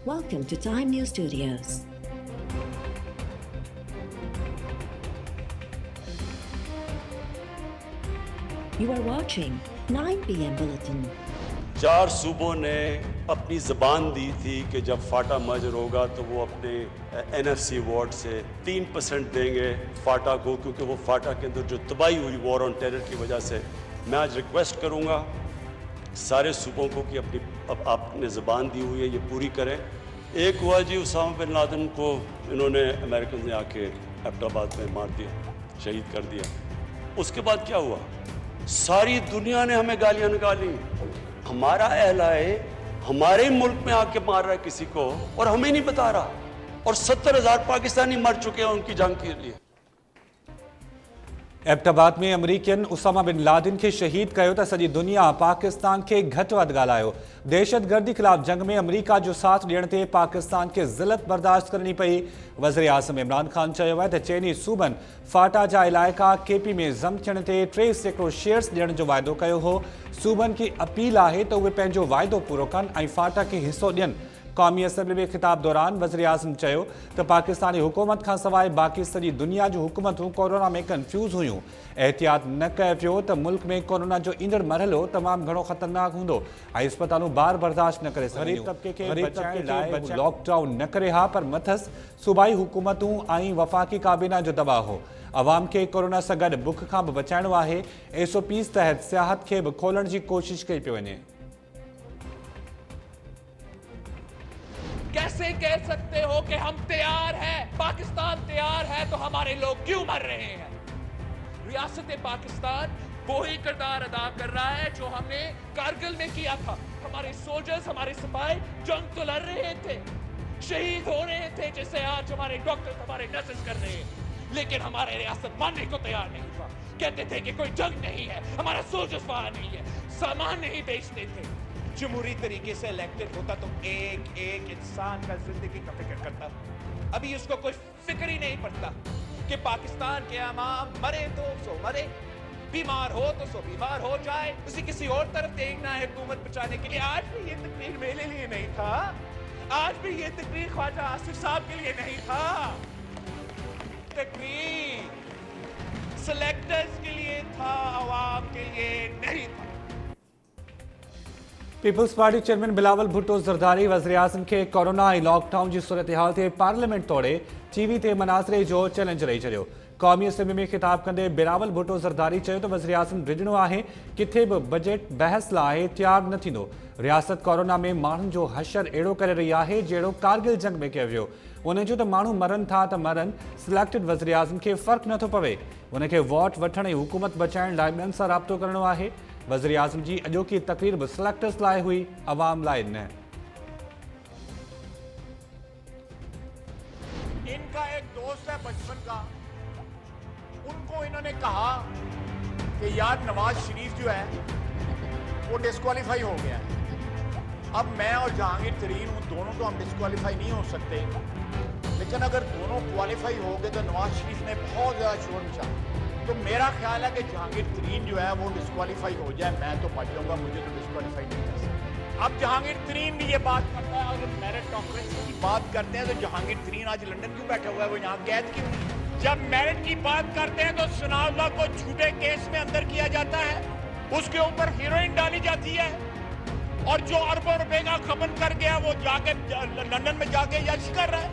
Welcome to Time News Studios. You are watching 9 PM Bulletin. 4 सूबों ने अपनी ज़बान दी थी कि जब फाटा मर्जर होगा तो वो अपने NFC वार्ड से 3% देंगे फाटा को, क्योंकि वो फाटा के अंदर जो तबाही हुई वॉर ऑन टेरर की वजह से। मैं आज रिक्वेस्ट करूंगा सारे सूबों को कि अपनी अब आपने ज़बान दी हुई है ये पूरी करें। एक हुआ जी, उसामा बिन लादेन को इन्होंने अमेरिकन ने आके एबटाबाद में मार दिया, शहीद कर दिया। उसके बाद क्या हुआ? सारी दुनिया ने हमें गालियां निकाली। हमारा एहलाए हमारे ही मुल्क में आके मार रहा है किसी को और हमें नहीं बता रहा, और 70,000 पाकिस्तानी मर चुके हैं उनकी जंग के लिए। एबटाबाद में अमरीकन उसामा बिन लादेन के शहीद कयो त सॼी दुनिया पाकिस्तान के घटि वधि ॻाल्हायो। दहशतगर्दी खिलाफ़ जंग में अमरीका जो साथ ॾियण ते पाकिस्तान खे ज़िलत बर्दाश्त करणी पई। वज़ीर आज़म इमरान ख़ान चयो आहे त चइनी सूबनि फाटा जा इलाइक़ा केपी में ज़म थियण ते 3% शेयर्स ॾियण जो वाइदो कयो हो। सूबनि खे अपील आहे त उहे पंहिंजो वाइदो पूरो कनि ऐं फाटा खे हिसो ॾियनि। क़ौमी असम्बली में ख़िताब दौरान वज़ीर आज़म चयो त पाकिस्तानी हुकूमत खां सवाइ बाक़ी सॼी दुनिया जूं हुकूमतूं कोरोना में कंफ्यूज़ हुयूं। एहतियात न कयो पियो त मुल्क में कोरोना जो ईंदड़ मरहलो तमामु घणो ख़तरनाक हूंदो ऐं अस्पतालूं बार बर्दाश्त न करे सघंदियूं। गरीब तबके खे लॉकडाउन न करे हा, पर मथस सूबाई हुकूमतूं ऐं वफ़ाक़ी काबीना जो दबाव हो। अवाम के कोरोना से गॾु बुख खां बि बचाइणो आहे। SOPs तहत सियाहत खे बि खोलण जी कोशिश कई पई वञे। कैसे कह सकते हो कि हम तैयार हैं, पाकिस्तान तैयार है, तो हमारे लोग क्यों मर रहे हैं? रियासत पाकिस्तान वो ही किरदार अदा कर रहा है जो हमने कारगिल में किया था। हमारे सोल्जर्स, हमारे सिपाही जंग तो लड़ रहे थे, शहीद हो रहे थे, जैसे आज हमारे डॉक्टर, हमारे नर्सेस कर रहे हैं, लेकिन हमारे रियासत मानने को तैयार नहीं था। कहते थे कि कोई जंग नहीं है, हमारा सोल्जर्स वहां नहीं है, सामान नहीं बेचते थे। जमहूरी तरीके से इलेक्टेड होता तो एक एक इंसान का जिंदगी का फिक्र करता। अभी उसको कोई फिक्र ही नहीं पड़ता कि पाकिस्तान के अवाम मरे तो सो मरे, बीमार हो तो सो बीमार हो जाए, उसी किसी और तरफ देखना है हुकूमत बचाने के लिए। आज भी ये तकरीर मेरे लिए नहीं था, आज भी ये तकरीर ख्वाजा आसिफ साहब के लिए नहीं था। तकरीर सिलेक्टर्स के लिए था, अवाम के लिए नहीं था। Peoples Party chairman Bilawal Bhutto Zardari वज़ीर आज़म के कोरोना ऐं लॉकडाउन जी सूरत हाल ते पार्लियामेंट तोड़े TV ते मनाज़रे जो चैलेंज रही छॾियो। क़ौमी असम्बली में ख़िताब कंदे बिलावल भुट्टो ज़रदारी चयो त वज़ीर आज़म डिॼणो आहे किथे बि बजट बहस लाइ तैयार न थींदो। रियासत कोरोना में माण्हुनि जो हशर अहिड़ो करे रही आहे जहिड़ो कारगिल जंग में कयो वियो। उन जो त माण्हू मरनि था त मरनि, सिलेक्टेड वज़ीर आज़म खे फ़र्क़ु नथो पवे। उनखे वोट वठण ऐं हुकूमत बचाइण लाइ ॿियनि सां राब्तो करणो आहे। वज़ीर आज़म जी अॼोकी तकरीर भी सिलेक्टर्स लाइ हुई, अवाम लाइ न। इनका एक दोस्त है बचपन का, उनको इन्होंने कहा कि यार नवाज शरीफ जो है वो डिस्क्वालीफाई हो गया है। अब मैं और जहांगीर तरीन हूँ, दोनों तो हम डिस्क्वालीफाई नहीं हो सकते, लेकिन अगर दोनों क्वालिफाई हो गए तो नवाज शरीफ ने बहुत ज़्यादा शोर मचा। तो मेरा ख्याल है कि जहांगीर तरीन जो है वो डिस्क्वालीफाई हो जाए, मैं तो बच जाऊंगा, मुझे तो डिस्क्वालीफाई नहीं कर सकता। अब जहांगीर तरीन भी ये बात करता है, अगर मेरिटोक्रेसी की बात करते हैं तो जहांगीर तरीन आज लंदन क्यों बैठा हुआ है, वो यहाँ कैद क्यों नहीं? जब मेरिट की बात करते हैं तो सनाउल्लाह को झूठे केस में अंदर किया जाता है, उसके ऊपर हीरोइन डाली जाती है, और जो अरबों रुपए का खपन कर गया वो जाके लंदन में जाके यश कर रहा है।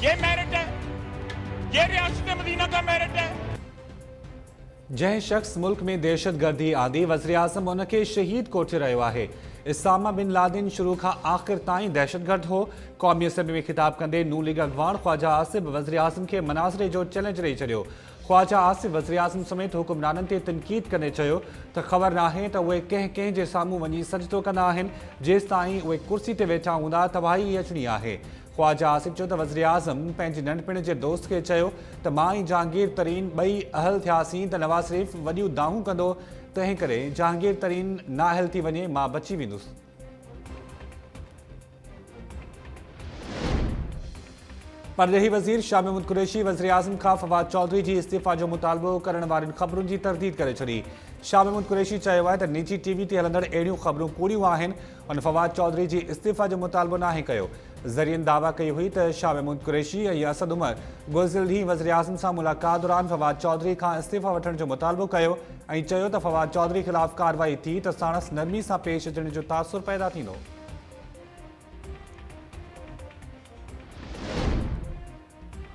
ये मेरिट है, ये रियासत मदीना का मेरिट है। जंहिं शख्स मुल्क में दहशतगर्दी आंदी, वज़ीर आज़म उनखे शहीद कोठे रहियो आहे। उसामा बिन लादेन शुरू खां आख़िर ताईं दहशतगर्द हो। क़ौमी असम्बली में ख़िताब कंदे नून लीग अॻवान ख्वाजा आसिफ वज़ीर आज़म खे मनाज़रे जो चैलेंज ॾेई छॾियो। ख्वाजा आसिफ वज़ीर आज़म समेत हुकुमराननि ते तनक़ीद कंदे चयो त ख़बर नाहे त उहे कंहिं जे साम्हूं वञी सजदो कंदा आहिनि, जेसि ताईं उहे कुर्सी ते वेठा हूंदा तबाही अचणी आहे। ख्वाजा आसिफ चयो त वज़ीर आज़म पंहिंजे नंढपिण जे दोस्त खे चयो त मां ऐं जहांगीर तरीन ॿई अहल थियासीं त नवाज़ शरीफ़ वॾियूं दाहूं कंदो, तंहिं करे जहांगीर तरीन नाअहल थी वञे, मां बची वेंदुसि। परदेही वज़ीर शाह महमूद कुरैशी वज़ीर आज़म खां फवाद चौधरी जी इस्तीफ़ा जो मुतालबो करण वारियुनि ख़बरुनि जी तरदीद करे छॾी। शाह महमूद कुरैशी चयो आहे त निजी TV ते हलंदड़ अहिड़ियूं ख़बरूं कूड़ियूं आहिनि। उन फवाद चौधरी जी इस्तीफ़ा जो मुतालबो नाहे कयो। ज़रियनि दावा कई हुई त शाह महमूद कुरैशी ऐं असद उमर गुज़िरियल ॾींहुं वज़ीर आज़म सां मुलाक़ात दौरान फवाद चौधरी खां इस्तीफ़ा वठण जो मुतालबो कयो ऐं चयो त फवाद चौधरी ख़िलाफ़ कार्रवाई थी त साणुसि नरमी सां पेश अचण जो तासुर पैदा थींदो।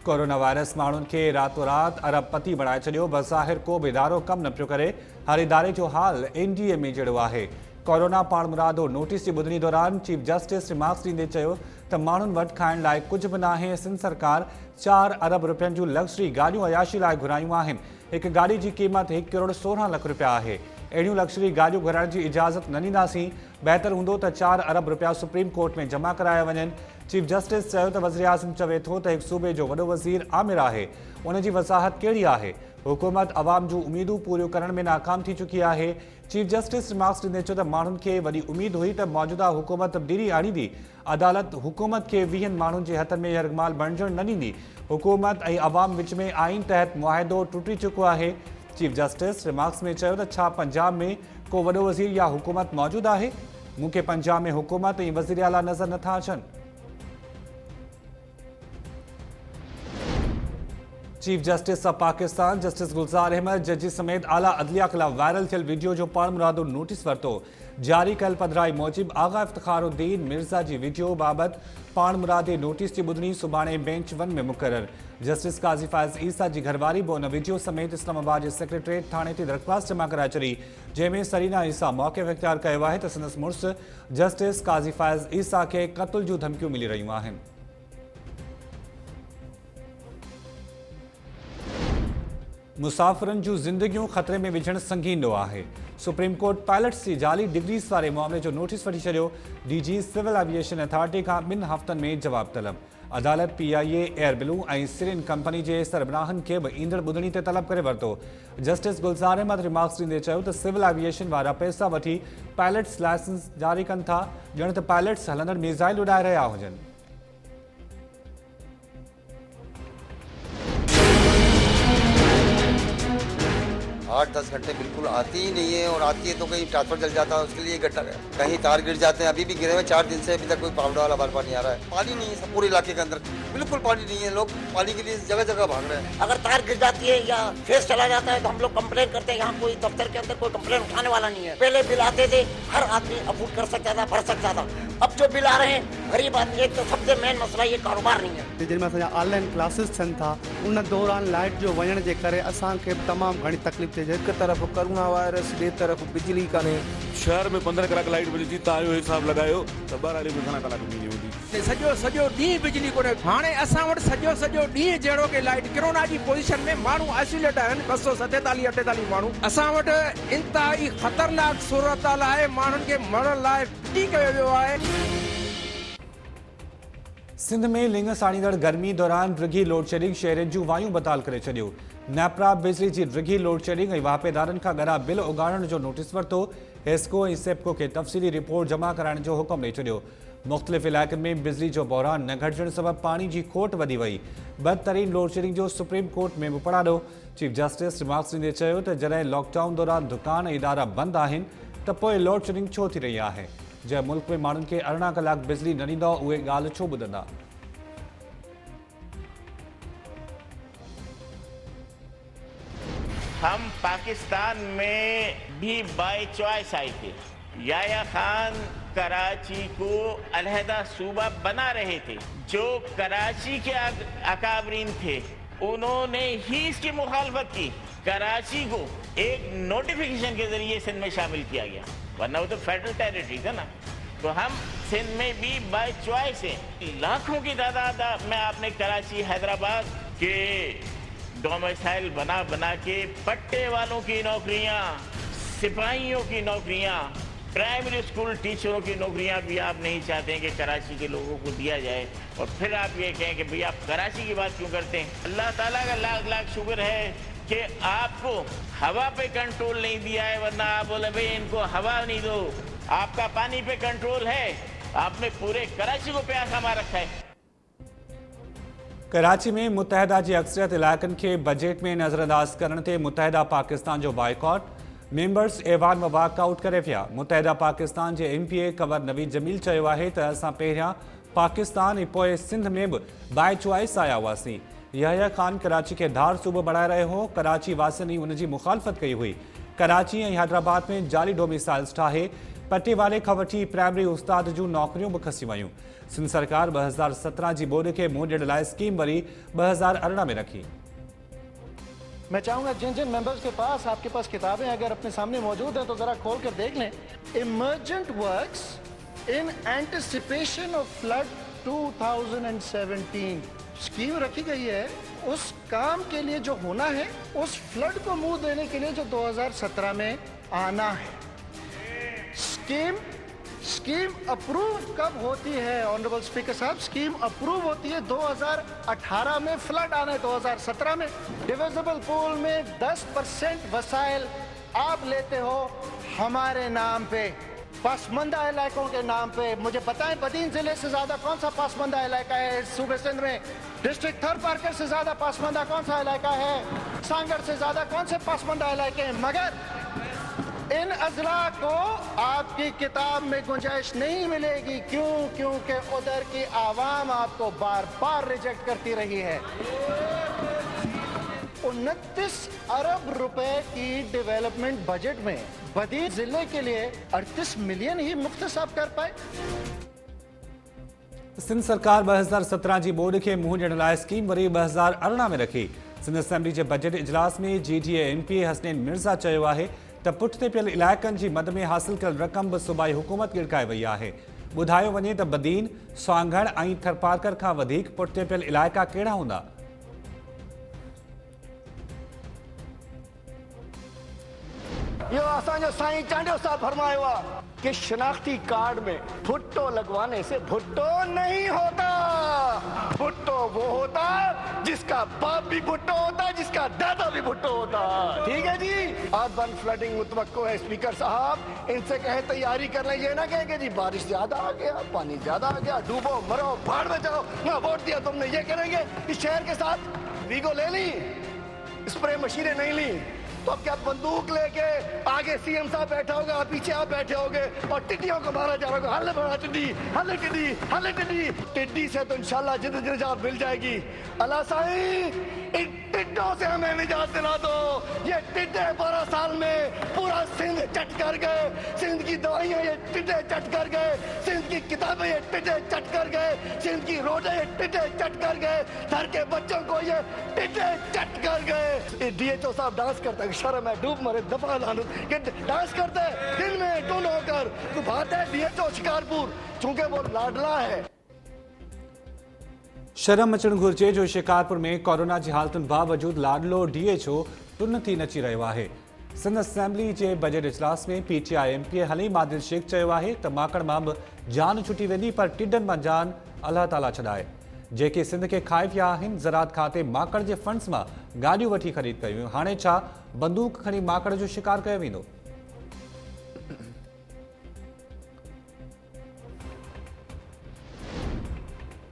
कोरोना वायरस माण्हुनि खे रातो रात अरबपति बणाए छॾियो। बज़ाहिर को बि इदारो कमु न पियो करे। हर इदारे जो हाल एनडीए में जहिड़ो आहे। कोरोना पाण मुरादो नोटिस जी ॿुधणी दौरान चीफ जस्टिस रिमार्क्स ॾींदे चयो त माण्हुनि वटि खाइण लाइ कुझु बि न आहे। सिंध सरकार 4 अरब रुपयनि जूं लग्ज़री गाॾियूं अयाशी लाइ घुरायूं आहिनि। हिकु गाॾी जी क़ीमत 1 करोड़ 16 लख रुपया आहे। अहिड़ियूं लग्ज़री गाॾियूं घुराइण जी इजाज़त न ॾींदासीं। बहितर हूंदो त 4 अरब रुपया सुप्रीम कोर्ट में जमा कराया वञनि। चीफ जस्टिस चयो त वज़ीर आज़म चवे थो त हिकु सूबे जो वॾो वज़ीर आमिर आहे। उन जी वज़ाहत कहिड़ी आहे? हुकूमत अवाम जूं उमीदूं पूरियूं करण में नाकाम थी चुकी आहे। चीफ जस्टिस रिमार्क्स ॾींदे चयो त माण्हुनि खे वॾी उमीद हुई त मौजूदा हुकूमत तब्दीली आणींदी। अदालत हुकूमत खे 20 माण्हुनि जे हथनि में यरगमाल बणिजण न ॾींदी। हुकूमत ऐं अवाम विच में आइन तहत मुआहिदो टुटी चुको आहे। चीफ जस्टिस रिमार्क्स में चयो त छा पंजाब में को वॾो वज़ीर या हुकूमत मौजूदु आहे? मूंखे पंजाब में हुकूमत ऐं वज़ीर आला नज़र नथा अचनि। Chief justice of Pakistan justice Gulzar Ahmed जजी समेत आला अदलिया खिलाफ़ वायरल थियल वीडियो जो पाण मुरादो नोटिस वरितो। जारी कयल पधराई मूजिब आगा इफ्तिखारुद्दीन मिर्ज़ा जी वीडियो बाबति पाण मुरादे नोटिस जी ॿुधणी सुभाणे बेंच 1 में मुक़रर। जस्टिस काज़ी फ़ाइज़ ईसा जी घरवारी बि उन वीडियो समेत इस्लामाबाद जे सेक्रेटरीट थाणे ते दरख़्वास्त जमा कराए छॾी, जंहिंमें सरीना ईसा मौक़िफ़ इख़्तियार कयो आहे त संदसि मुड़ुसु जस्टिस काज़ी फ़ाइज़ ईसा खे क़त्ल जूं धमकियूं मिली रहियूं आहिनि। मुसाफ़िरनि जूं ज़िंदगियूं ख़तरे में विझण संगीन आहे। सुप्रीम कोर्ट पायलट्स जी जाली डिग्रीज़ वारे मामले जो नोटिस वठी छॾियो। डीजी सिविल एविएशन अथॉरिटी खां 2 हफ़्तनि में जवाब तलब। अदालत PIA एयर ब्लू ऐं सिरिन कंपनी जे सरबराहनि खे बि ईंदड़ ॿुधणी ते तलब करे वरितो। जस्टिस गुलज़ार अहमद रिमार्क्स ॾींदे चयो त सिविल एविएशन वारा पैसा वठी पायलट्स लाइसेंस जारी कनि था, ॼण त पायलट्स हलंदड़ मिसाइल उॾाए रहिया हुजनि। 8-10 घंटे बिल्कुल आती ही नहीं है, और आती है तो कहीं ट्रांसफर जल जाता है, उसके लिए कहीं तार गिर जाते हैं। अभी भी गिरे हुए 4 दिन से अभी तक कोई पावडा वाला बार नहीं आ रहा है। पानी नहीं है सब पूरे इलाके के अंदर, बिल्कुल पानी नहीं है। लोग पानी के लिए जगह जगह भाग रहे हैं। अगर तार गिर जाती है या फेस चला जाता है तो हम लोग कंप्लेन करते हैं। यहाँ कोई दफ्तर के अंदर कोई कंप्लेन उठाने वाला नहीं है। पहले बिल आते थे, हर आदमी अफोर्ड कर सकता था, भर सकता था। अब जो बिल आ रहे हैं गरीब आदमी, एक तो सबसे मेन मसला ये कारोबार नहीं है। जिनमें असांजा ऑनलाइन क्लासेस थियनि था, उन दौरान लाइट जो वञण जे करे असांखे तमामु घणी तकलीफ़ थिए। हिकु तरफ़ कोरोना वायरस, ॿिए तरफ़ बिजली कान्हे। शहर में 15 कलाक लाइट मिले थी, तव्हां जो हिसाब लॻायो त 12 में घणा कलाक मिली वेंदी। सॼो ॾींहुं बिजली कोन्हे। हाणे असां वटि सॼो ॾींहुं जहिड़ो की लाइट कोरोना जी पोजीशन में माण्हू आइसोलेट आहिनि, 247-48 माण्हू। असां वटि इंतिहाई ख़तरनाक सूरत हाल आहे, माण्हुनि खे मरण लाइ फिटी कयो वियो आहे। सिंध में लिंग साड़ींदड़ गर्मी दौरान रिगी लोड शेडिंग शहरनि जूं वायूं बताल करे छॾियो। नेपरा बिजली जी रिगी लोड शेडिंग ऐं वापेदारनि खां ॻरा बिल उगाड़ण जो नोटिस वरितो। हेस्को ऐं सेप्को खे तफ़सीली रिपोर्ट जमा कराइण जो हुकुम ॾेई छॾियो। मुख़्तलिफ़ इलाइक़नि में बिजली जो बहिरान न घटिजण सबबि पाणी जी खोट वधी वई। बदतरीन लोड शेडिंग जो सुप्रीम कोर्ट में बि पढ़ाॾो। चीफ जस्टिस रिमार्क्स ॾींदे चयो त जॾहिं लॉकडाउन दौरान दुकान ऐं इदारा बंदि आहिनि त पोइ लोड शेडिंग छो थी रही आहे? जंहिं मुल्क में माण्हुनि खे 18 कलाक बिजली न ॾींदो उहे ॻाल्हि छो ॿुधंदा? हम पाकिस्तान में भी बाय चॉइस आए थे। याया खान कराची को अलहदा सूबा बना रहे थे। जो कराची के अकाबरीन थे उन्होंने ही इसकी मुखालफत की। कराची को एक नोटिफिकेशन के जरिए सिंध में शामिल किया गया, वरना वो तो फेडरल टेरिटरी था ना। तो हम सिंध में भी बाय चॉइस है। लाखों की तादाद में आपने कराची हैदराबाद के डोमिसाइल बना के पट्टे वालों की नौकरियां, सिपाहियों की नौकरियां, प्राइमरी स्कूल टीचरों की नौकरियां भी आप नहीं चाहते हैं कि कराची के लोगों को दिया जाए। और फिर आप ये कहें कि भाई आप कराची की बात क्यों करते हैं? अल्लाह ताला का लाख लाख शुक्र है कि आपको हवा पे कंट्रोल नहीं दिया है, वरना आप बोले भाई इनको हवा नहीं दो। आपका पानी पे कंट्रोल है, आपने पूरे कराची को प्यासा मार रखा है। कराची में मुतहदा जी अक्सरियत इलाइक़नि खे बजट में नज़रअंदाज करण ते मुतहदा पाकिस्तान जो बाइकॉट। मेंबर्स ऐवान में वॉकआउट करे पिया। मुतहदा पाकिस्तान जे MPA कंवर नवीद जमील चयो आहे त असां पहिरियां पाकिस्तान ऐं पोइ सिंध में बि बाय चॉइस आया हुआसीं। यहया ख़ान कराची खे धार सूबो बणाए रहियो हो। कराची वासियुनि उन जी मुखालफ़त कई हुई। कराची ऐं हैदराबाद में जाली डोमिसाइल्स ठाहे पटे वाले खां वठी प्राइमरी उस्ताद जूं नौकरियूं बि खसी वयूं। सिंध सरकार 2017 जी बोर्ड खे मुंहुं ॾियण लाइ स्कीम वरी 2018 में रखी। मैं चाहूंगा जिन जिन मेंबर्स के पास आपके पास किताबें अगर अपने सामने मौजूद हैं तो जरा खोल कर देख लें। Emergent works in anticipation of flood 2017 scheme रखी गई है। उस काम के लिए जो होना है, उस फ्लड को मुंह देने के लिए जो 2017 में आना है। स्कीम अप्रूव कब होती है ऑनरेबल स्पीकर साहब? स्कीम अप्रूव होती है 2018 में। फ्लड आना है 2017 में। डिविजिबल पूल में 10% वसाइल आप लेते हो हमारे नाम पे, पासमंदा इलाकों के नाम पे। मुझे बताएं बदीन जिले से ज्यादा कौन सा पासमंदा इलाका है सूबे सिंध में? डिस्ट्रिक्ट थर पार्कर से ज्यादा पासमंदा कौन सा इलाका है? सांगड़ से ज्यादा कौन से पासमंदा इलाके हैं? मगर इन अजला को आपकी किताब में गुंजाइश नहीं मिलेगी। क्यों? क्योंकि उधर की आवाम आपको बार बार रिजेक्ट करती रही है। 29 अरब रुपए की डेवलपमेंट बजट में बदीन जिले के लिए 38 मिलियन ही मुख्तसाब कर पाए। सिंध सरकार 2017 जी बोर्ड खे मुंहुं ॾियण लाइ स्कीम वरी 2018 में रखी। सिंध असेंबली जे बजट इजलास में GDA MP हसनैन मिर्ज़ा चयो आहे त पुठिते पियल इलाइक़नि जी मद में हासिल कयल रक़म बि सूबाई हुकूमत गिड़काए वई आहे। ॿुधायो वञे त बदीन, स्वांगड़ ऐं थरपारकर खां वधीक पुठिते पियल इलाइक़ा कहिड़ा हूंदा? यो असांजो साईं चांडियो साहब फरमायो आहे कि शनाख्ती कार्ड में भुट्टो लगवाने से भुट्टो नहीं होता। भुट्टो वो होता जिसका बाप भी भुट्टो होता, जिसका दादा भी भुट्टो होता। ठीक है जी। अर्बन फ्लडिंग मुतवक्को है स्पीकर साहब। इनसे कहें तैयारी कर लें, ये ना कहें कि जी बारिश ज्यादा आ गया, पानी ज्यादा आ गया, डूबो मरो भाड़ में जाओ, ना वोट दिया तुमने। ये करेंगे इस शहर के साथ वीगो ले ली, स्प्रे मशीनें नहीं ली, तो अब क्या बंदूक लेके आगे सीएम साहब बैठा होगा, पीछे आप बैठे होगे और टिड्डियों को मारा जा रहा होगा। हल्ले बड़ा टिड्डी, हल्ले टिड्डी, हल्ले टिड्डी। टिड्डी से तो इंशाल्लाह जिंद निजात मिल जाएगी। अल्लाह साईं इन टिड्डों से हमें निजात दिला दो। ये टिड्डे 12 साल में पूरा सिंध चट कर गए। सिंध की दवाइयाँ ये टिड्डे चट कर गए। सिंध की किताबें ये टिड्डे चट कर गए। सिंध की रोडें ये टिड्डे चट कर गए। घर के बच्चों को ये टिड्डे चट कर गए। DHO साहब डांस करता है, शर्म है, डूब मरे दफा लानत कि डांस करते हैं दिन में टून होकर। तो बात है DHO शिकारपुर, चूंकि वो लाडला है। शर्म अचणु घुर्जे जो शिकारपुर में कोरोना जी हालतुनि बावजूद लाडलो DHO टुन थी नची रहियो आहे। सिंध असेंबली जे बजट इजलास में PTI MP हलीम आदिल शेख चयो आहे त माकड़ मां बि जान छुटी वेंदी, पर टिड्डनि मां जान अल्लाह ताला छॾाए। जेके सिंध खे खाए पिया आहिनि, ज़रात खाते माकड़ जे फंड्स मां गाॾियूं वठी ख़रीद कयूं। हाणे छा बंदूक खणी माकड़ जो शिकार कयो वेंदो?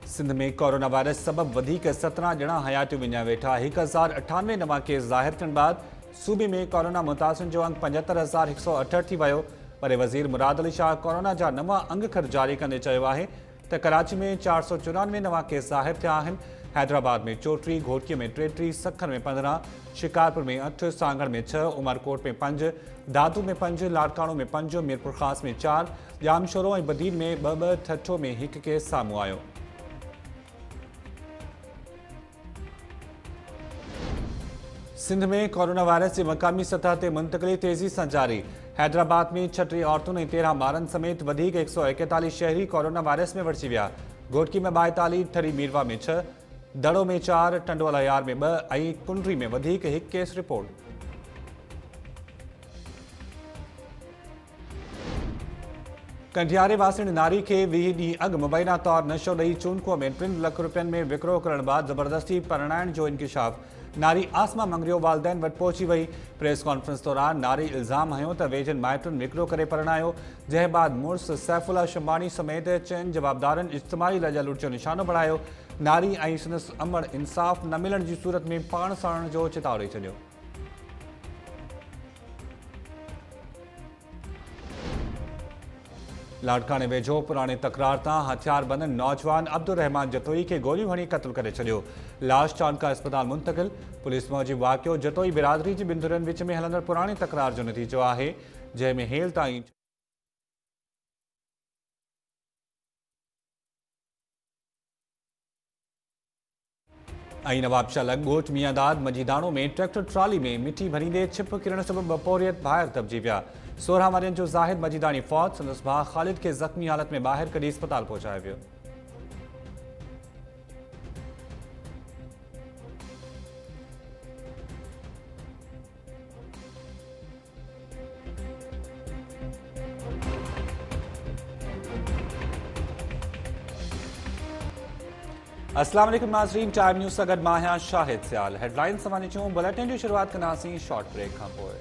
सिंध में कोरोना वायरस सबब वधीक 17 ॼणा हयातियूं विञाए वेठा। 1098 नवां केस ज़ाहिर थियण बाद सूबे में कोरोना मुतासिरनि जो अंक 75,168 थी वियो। पर वज़ीर मुराद अली शाह कोरोना जा नवां अंगखर जारी कंदे चयो आहे त कराची में 494 नवां केस ज़ाहिर थिया आहिनि। हैदराबाद में 34, घोटकीअ में 33, सखर में 15, शिकारपुर में 8, सांगड़ में 6, उमरकोट में 5, दादू में 5, लाड़काणो में 5, मीरपुर ख़ास में 4, जामशोरो ऐं बदीन में 2, ठठो में 1 केस साम्हूं आयो। सिंध में कोरोना वायरस जी मक़ामी सतह ते मुंतक़िली तेज़ी सां जारी। हैदराबाद में 36 औरतुनि ऐं 13 ॿारनि समेत वधीक 141 शहरी कोरोना वायरस में वरसी विया। घोटकी में 42, ठरी मीरवा में 6, दड़ो में 4, टंडोला यार में 2 ऐं कुंडरी में वधीक 1 केस रिपोर्ट। कंडियारे वासिण नारी खे 20 ॾींहं अॻु मुबैना तौर नशो ॾेई चूनकुअ में 3 लख रुपयनि में विकिरो करण बाद ज़बरदस्ती परणाइण जो इंकिशाफ। नारी आसमा मंगरियो वालदैन वटि पहुची वई। प्रेस कॉन्फ्रेंस दौरान नारी इल्ज़ाम हयो त वेझनि माइटुनि विकिरो करे परणायो, जंहिं बाद मुड़ुस सैफुल्ला शंबानी समेत 4 जवाबदारनि इज्तिमाही लॼ लुट जो निशानो बणायो। नारी ऐं संदसि अमड़ इंसाफ़ न मिलण जी सूरत में पाण साड़ण जो चिताव ॾेई छॾियो। लाड़काने वेझो पुराने तकरार तां हथियारबंद नौजवान अब्दुल रहमान जतोई के गोलियूं हणी क़त्ल करे छॾियो। लाश चांदका अस्पताल मुंतकिल। पुलिस मूजिब वाक़ियो जतोई बिरादरी जी ॿिनि धुरियुनि विच में हलंदड़ पुराणी तकरार जो नतीजो आहे, जंहिंमें हेल ताईं नवाबशाह लॻोट मियांदाद मजीदाणो में ट्रैक्टर ट्रॉली में मिट्टी भरींदे छिप किरण सबबि बपोरियत ॿाहिरि दॿिजी विया। 16 वारियुनि जो ज़ाहिद मजीदानी फौत, संदसि भाउ ख़ालिद खे ज़ख़्मी हालत में ॿाहिरि कढी अस्पताल पहुचायो वियो। अस्सलाम वालेकुम नाज़रीन, टाइम न्यूज़ सां गॾु मां आहियां शाहिद सियाल। हेडलाइन समाचार बुलेटिन जी शुरूआत कंदासीं शॉर्ट ब्रेक खां पोइ।